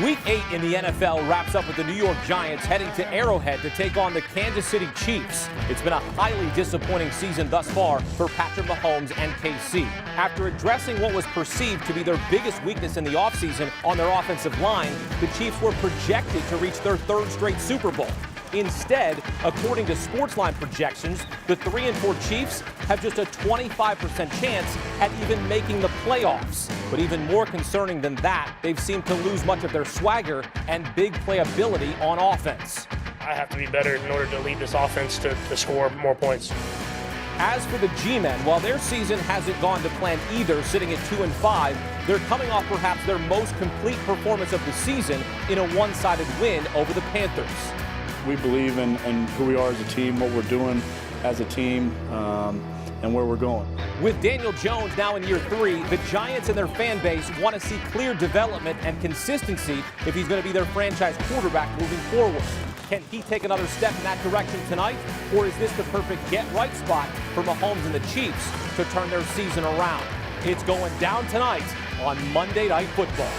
Week 8 in the NFL wraps up with the New York Giants heading to Arrowhead to take on the Kansas City Chiefs. It's been a highly disappointing season thus far for Patrick Mahomes and KC. After addressing what was perceived to be their biggest weakness in the offseason on their offensive line, the Chiefs were projected to reach their third straight Super Bowl. Instead, according to Sportsline projections, the 3-4 Chiefs have just a 25% chance at even making the playoffs. But even more concerning than that, they've seemed to lose much of their swagger and big playability on offense. I have to be better in order to lead this offense to score more points. As for the G-Men, while their season hasn't gone to plan either, sitting at 2-5, they're coming off perhaps their most complete performance of the season in a one-sided win over the Panthers. We believe in who we are as a team, what we're doing as a team, and where we're going. With Daniel Jones now in year 3, the Giants and their fan base want to see clear development and consistency if he's going to be their franchise quarterback moving forward. Can he take another step in that direction tonight, or is this the perfect get-right spot for Mahomes and the Chiefs to turn their season around? It's going down tonight on Monday Night Football.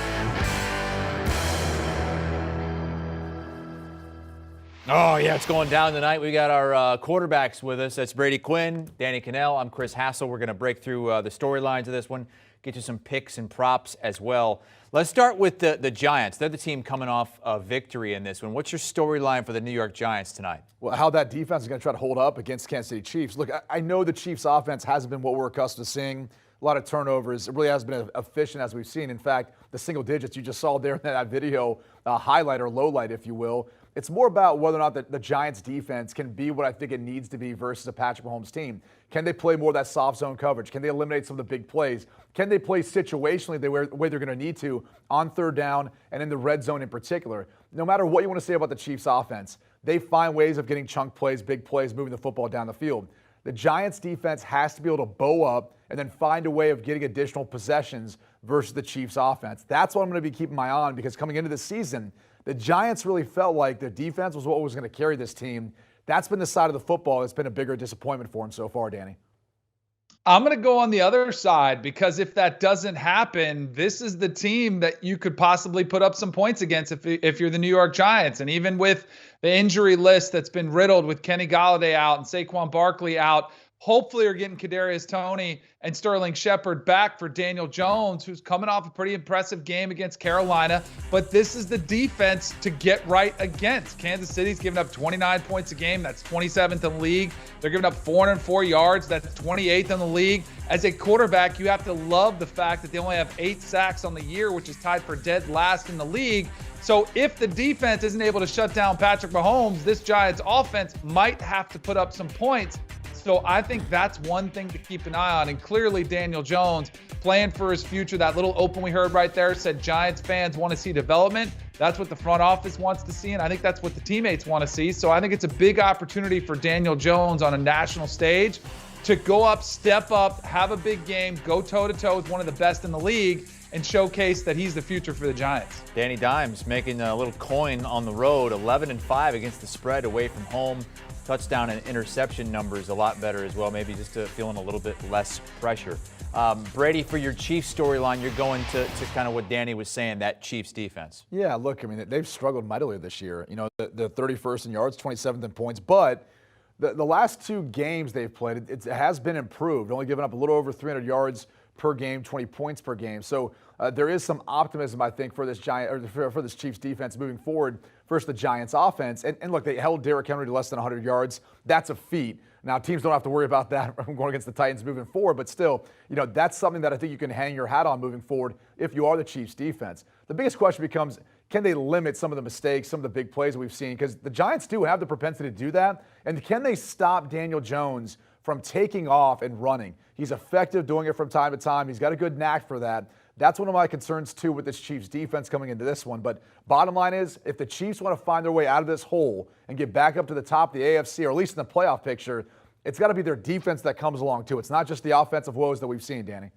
Oh, yeah, it's going down tonight. We got our quarterbacks with us. That's Brady Quinn, Danny Cannell. I'm Chris Hassel. We're going to break through the storylines of this one, get you some picks and props as well. Let's start with the Giants. They're the team coming off a victory in this one. What's your storyline for the New York Giants tonight? Well, how that defense is going to try to hold up against Kansas City Chiefs. Look, I know the Chiefs' offense hasn't been what we're accustomed to seeing. A lot of turnovers. It really hasn't been efficient as we've seen. In fact, the single digits you just saw there in that video, highlight or low light, if you will. It's more about whether or not the Giants' defense can be what I think it needs to be versus a Patrick Mahomes team. Can they play more of that soft zone coverage? Can they eliminate some of the big plays? Can they play situationally the way they're going to need to on third down and in the red zone in particular? No matter what you want to say about the Chiefs' offense, they find ways of getting chunk plays, big plays, moving the football down the field. The Giants' defense has to be able to bow up and then find a way of getting additional possessions versus the Chiefs' offense. That's what I'm going to be keeping my eye on, because coming into the season, the Giants really felt like their defense was what was going to carry this team. That's been the side of the football that's been a bigger disappointment for them so far, Danny. I'm going to go on the other side, because if that doesn't happen, this is the team that you could possibly put up some points against if you're the New York Giants. And even with the injury list that's been riddled with Kenny Golladay out and Saquon Barkley out, hopefully are getting Kadarius Toney and Sterling Shepard back for Daniel Jones, who's coming off a pretty impressive game against Carolina. But this is the defense to get right against. Kansas City's giving up 29 points a game. That's 27th in the league. They're giving up 404 yards. That's 28th in the league. As a quarterback, you have to love the fact that they only have 8 sacks on the year, which is tied for dead last in the league. So if the defense isn't able to shut down Patrick Mahomes, this Giants offense might have to put up some points. So I think that's one thing to keep an eye on. And clearly Daniel Jones playing for his future. That little open we heard right there said Giants fans want to see development. That's what the front office wants to see, and I think that's what the teammates want to see. So I think it's a big opportunity for Daniel Jones on a national stage to go up, step up, have a big game, go toe-to-toe with one of the best in the league, and showcase that he's the future for the Giants. Danny Dimes making a little coin on the road, 11-5 against the spread away from home. Touchdown and interception numbers a lot better as well, maybe just feeling a little bit less pressure. Brady, for your Chiefs storyline, you're going to kind of what Danny was saying, that Chiefs defense. Yeah, look, I mean, they've struggled mightily this year. You know, the 31st in yards, 27th in points, but the last 2 games they've played, it has been improved, only giving up a little over 300 yards per game, 20 points per game. So there is some optimism, I think, for this for this Chiefs defense moving forward versus the Giants offense. And look, they held Derrick Henry to less than 100 yards. That's a feat. Now, teams don't have to worry about that going against the Titans moving forward, but still, you know, that's something that I think you can hang your hat on moving forward if you are the Chiefs defense. The biggest question becomes, can they limit some of the mistakes, some of the big plays we've seen? Because the Giants do have the propensity to do that. And can they stop Daniel Jones from taking off and running? He's effective doing it from time to time. He's got a good knack for that. That's one of my concerns, too, with this Chiefs defense coming into this one. But bottom line is, if the Chiefs want to find their way out of this hole and get back up to the top of the AFC, or at least in the playoff picture, it's got to be their defense that comes along, too. It's not just the offensive woes that we've seen, Danny.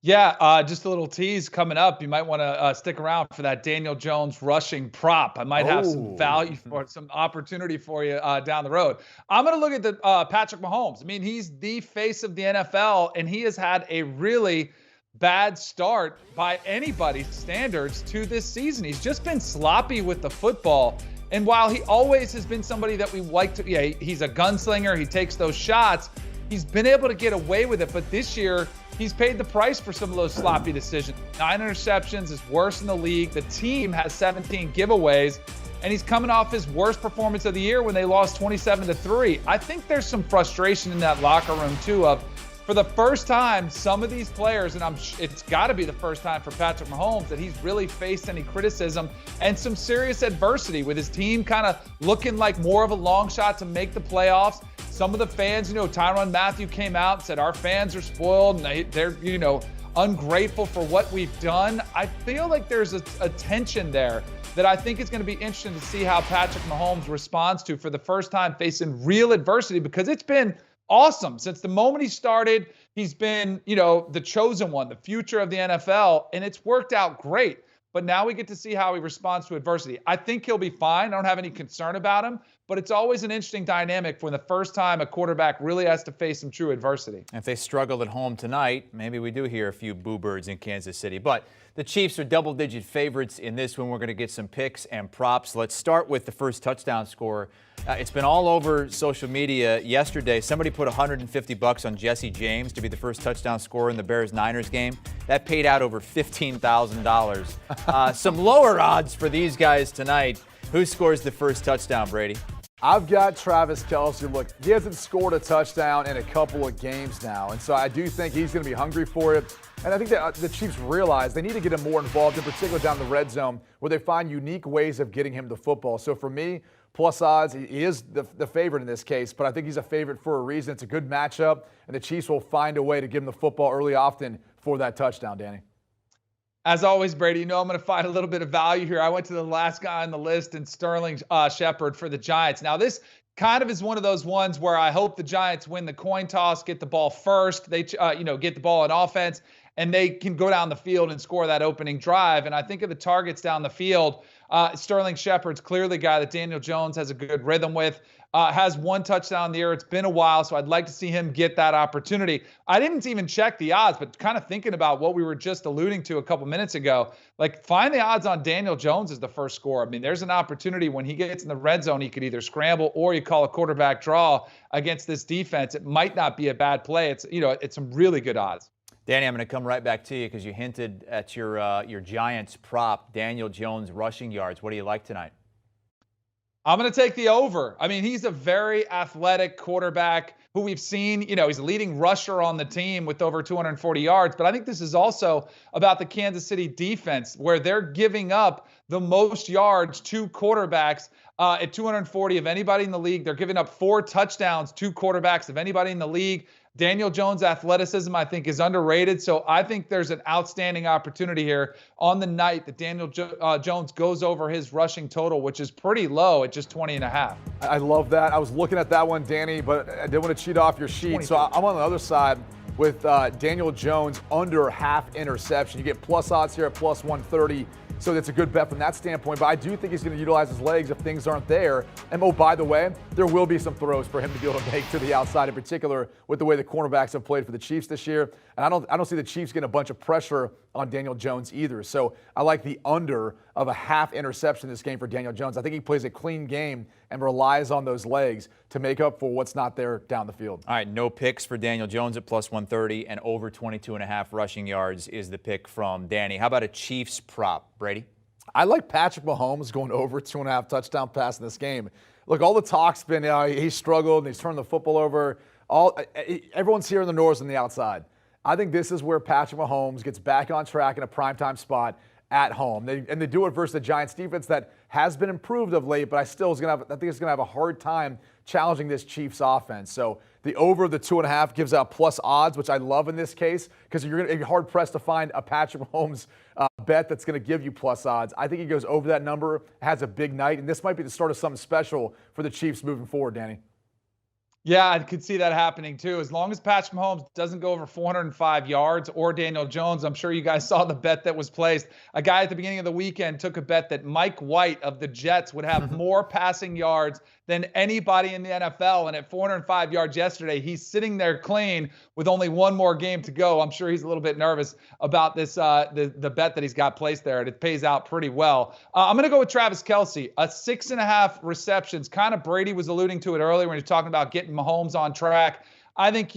Yeah, just a little tease coming up. You might want to stick around for that Daniel Jones rushing prop. I might have some value for some opportunity for you down the road. I'm going to look at the Patrick Mahomes. I mean, he's the face of the NFL, and he has had a really bad start by anybody's standards to this season. He's just been sloppy with the football. And while he always has been somebody that we like to, he's a gunslinger, he takes those shots, he's been able to get away with it. But this year, he's paid the price for some of those sloppy decisions. 9 interceptions is worse in the league. The team has 17 giveaways, and he's coming off his worst performance of the year when they lost 27-3. I think there's some frustration in that locker room, too, of for the first time, some of these players, and it's got to be the first time for Patrick Mahomes that he's really faced any criticism and some serious adversity with his team kind of looking like more of a long shot to make the playoffs. Some of the fans, Tyrann Mathieu came out and said, our fans are spoiled and they're ungrateful for what we've done. I feel like there's a tension there that I think is going to be interesting to see how Patrick Mahomes responds to for the first time facing real adversity, because it's been awesome. Since the moment he started, he's been, the chosen one, the future of the NFL, and it's worked out great. But now we get to see how he responds to adversity. I think he'll be fine. I don't have any concern about him, but it's always an interesting dynamic when the first time a quarterback really has to face some true adversity. If they struggled at home tonight, maybe we do hear a few boo birds in Kansas City. But the Chiefs are double-digit favorites in this one. We're going to get some picks and props. Let's start with the first touchdown scorer. It's been all over social media yesterday. Somebody put $150 on Jesse James to be the first touchdown scorer in the Bears-Niners game. That paid out over $15,000. Some lower odds for these guys tonight. Who scores the first touchdown, Brady? I've got Travis Kelce. Look, he hasn't scored a touchdown in a couple of games now, and so I do think he's going to be hungry for it. And I think that the Chiefs realize they need to get him more involved, in particular down the red zone, where they find unique ways of getting him the football. So for me, plus odds, he is the favorite in this case, but I think he's a favorite for a reason. It's a good matchup, and the Chiefs will find a way to give him the football early often for that touchdown, Danny. As always, Brady, I'm going to find a little bit of value here. I went to the last guy on the list, and Sterling Shepard for the Giants. Now, this kind of is one of those ones where I hope the Giants win the coin toss, get the ball first. They, get the ball in offense, and they can go down the field and score that opening drive. And I think of the targets down the field. Sterling Shepard's clearly a guy that Daniel Jones has a good rhythm with. Has one touchdown in the year. It's been a while, so I'd like to see him get that opportunity. I didn't even check the odds, but kind of thinking about what we were just alluding to a couple minutes ago, like find the odds on Daniel Jones as the first scorer. I mean, there's an opportunity when he gets in the red zone, he could either scramble or you call a quarterback draw against this defense. It might not be a bad play. It's some really good odds. Danny, I'm going to come right back to you because you hinted at your Giants prop, Daniel Jones rushing yards. What do you like tonight? I'm going to take the over. I mean, he's a very athletic quarterback who we've seen, he's a leading rusher on the team with over 240 yards. But I think this is also about the Kansas City defense, where they're giving up the most yards to quarterbacks at 240 of anybody in the league. They're giving up 4 touchdowns to quarterbacks of anybody in the league. Daniel Jones' athleticism, I think, is underrated. So I think there's an outstanding opportunity here on the night that Daniel Jones goes over his rushing total, which is pretty low at just 20.5. I love that. I was looking at that one, Danny, but I didn't want to cheat off your sheet. So I'm on the other side with Daniel Jones under half interception. You get plus odds here at plus 130. So that's a good bet from that standpoint. But I do think he's going to utilize his legs if things aren't there. And oh, by the way, there will be some throws for him to be able to make to the outside, in particular with the way the cornerbacks have played for the Chiefs this year. And I don't see the Chiefs getting a bunch of pressure on Daniel Jones either. So I like the under of a half interception this game for Daniel Jones. I think he plays a clean game and relies on those legs to make up for what's not there down the field. All right, no picks for Daniel Jones at plus 130, and over 22.5 rushing yards is the pick from Danny. How about a Chiefs prop, Brady? I like Patrick Mahomes going over 2.5 touchdown pass in this game. Look, all the talk's been he struggled and he's turned the football over. Everyone's here in the north and the outside. I think this is where Patrick Mahomes gets back on track in a primetime spot at home. They do it versus the Giants defense that has been improved of late, but I think it's going to have a hard time challenging this Chiefs offense. So the over the 2.5 gives out plus odds, which I love in this case because you're going to be hard pressed to find a Patrick Mahomes bet that's going to give you plus odds. I think he goes over that number, has a big night, and this might be the start of something special for the Chiefs moving forward, Danny. Yeah, I could see that happening too. As long as Patrick Mahomes doesn't go over 405 yards or Daniel Jones, I'm sure you guys saw the bet that was placed. A guy at the beginning of the weekend took a bet that Mike White of the Jets would have more passing yards than anybody in the NFL. And at 405 yards yesterday, he's sitting there clean with only one more game to go. I'm sure he's a little bit nervous about this, the bet that he's got placed there, and it pays out pretty well. I'm going to go with Travis Kelce, 6.5 receptions. Kind of Brady was alluding to it earlier when he was talking about getting Mahomes on track. I think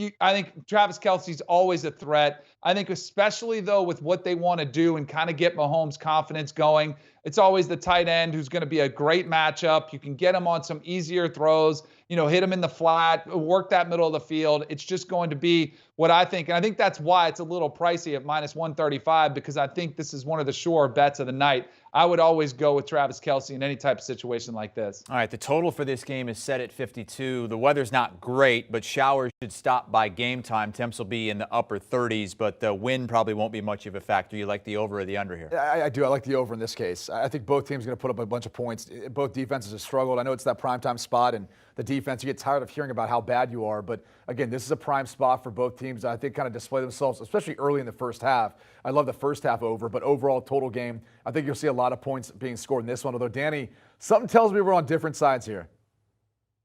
Travis Kelce's always a threat. I think especially, though, with what they want to do and kind of get Mahomes' confidence going, it's always the tight end who's going to be a great matchup. You can get him on some easier throws, hit him in the flat, work that middle of the field. It's just going to be what I think. And I think that's why it's a little pricey at minus 135, because I think this is one of the sure bets of the night. I would always go with Travis Kelce in any type of situation like this. All right, the total for this game is set at 52. The weather's not great, but showers should stop by game time. Temps will be in the upper 30s, but the wind probably won't be much of a factor. You like the over or the under here? I do. I like the over in this case. I think both teams are going to put up a bunch of points. Both defenses have struggled. I know it's that primetime spot, and the defense, you get tired of hearing about how bad you are. But, again, this is a prime spot for both teams. I think kind of display themselves, especially early in the first half. I love the first half over, but overall total game, I think you'll see a lot of points being scored in this one. Although, Danny, something tells me we're on different sides here.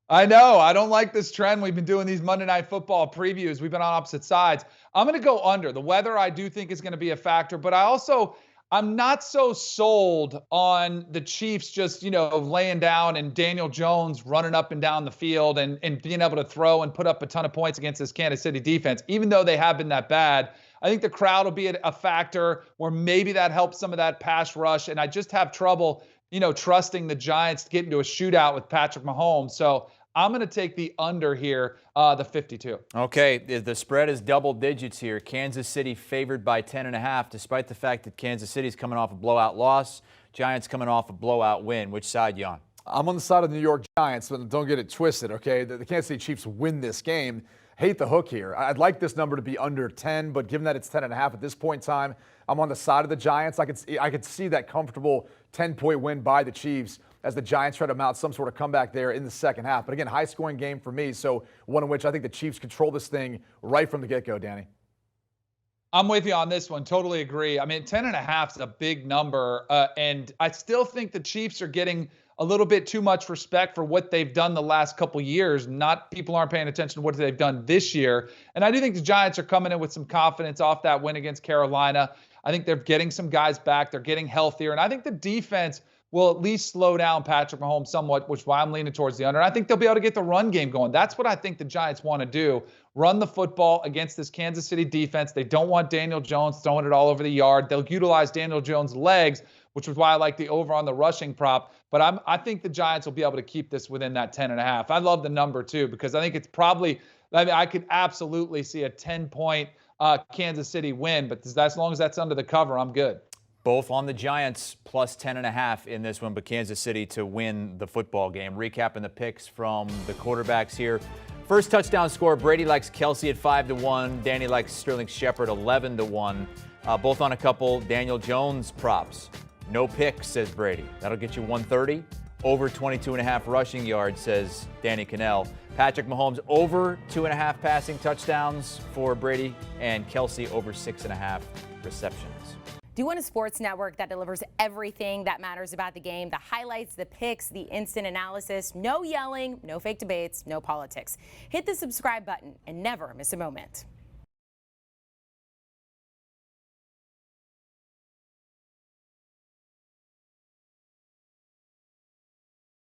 I know. I don't like this trend. We've been doing these Monday Night Football previews. We've been on opposite sides. I'm going to go under. The weather, I do think, is going to be a factor, but I'm not so sold on the Chiefs just, laying down and Daniel Jones running up and down the field and being able to throw and put up a ton of points against this Kansas City defense, even though they have been that bad. I think the crowd will be a factor where maybe that helps some of that pass rush. And I just have trouble, trusting the Giants to get into a shootout with Patrick Mahomes. So I'm going to take the under here, the 52. Okay, the spread is double digits here. Kansas City favored by 10.5, despite the fact that Kansas City's coming off a blowout loss. Giants coming off a blowout win. Which side you on? I'm on the side of the New York Giants, but don't get it twisted, okay? The Kansas City Chiefs win this game. Hate the hook here. I'd like this number to be under 10, but given that it's 10.5 at this point in time, I'm on the side of the Giants. I could see that comfortable 10-point win by the Chiefs as the Giants try to mount some sort of comeback there in the second half. But again, high-scoring game for me, so one in which I think the Chiefs control this thing right from the get-go, Danny. I'm with you on this one. Totally agree. I mean, 10.5 is a big number, and I still think the Chiefs are getting a little bit too much respect for what they've done the last couple years. People aren't paying attention to what they've done this year. And I do think the Giants are coming in with some confidence off that win against Carolina. I think they're getting some guys back. They're getting healthier. And I think the defense will at least slow down Patrick Mahomes somewhat, which is why I'm leaning towards the under. And I think they'll be able to get the run game going. That's what I think the Giants want to do. Run the football against this Kansas City defense. They don't want Daniel Jones throwing it all over the yard. They'll utilize Daniel Jones' legs, which is why I like the over on the rushing prop. But I think the Giants will be able to keep this within that 10.5. I love the number, too, because I think it's probably – I could absolutely see a 10-point Kansas City win. But as long as that's under the cover, I'm good. Both on the Giants plus 10.5 in this one, but Kansas City to win the football game. Recapping the picks from the quarterbacks here. First touchdown score, Brady likes Kelce at 5-1. Danny likes Sterling Shepard 11-1. Both on a couple Daniel Jones props. No picks, says Brady. That'll get you 130. Over 22.5 rushing yards, says Danny Cannell. Patrick Mahomes over 2.5 passing touchdowns for Brady, and Kelce over 6.5 receptions. Do you want a sports network that delivers everything that matters about the game? The highlights, the picks, the instant analysis, no yelling, no fake debates, no politics. Hit the subscribe button and never miss a moment.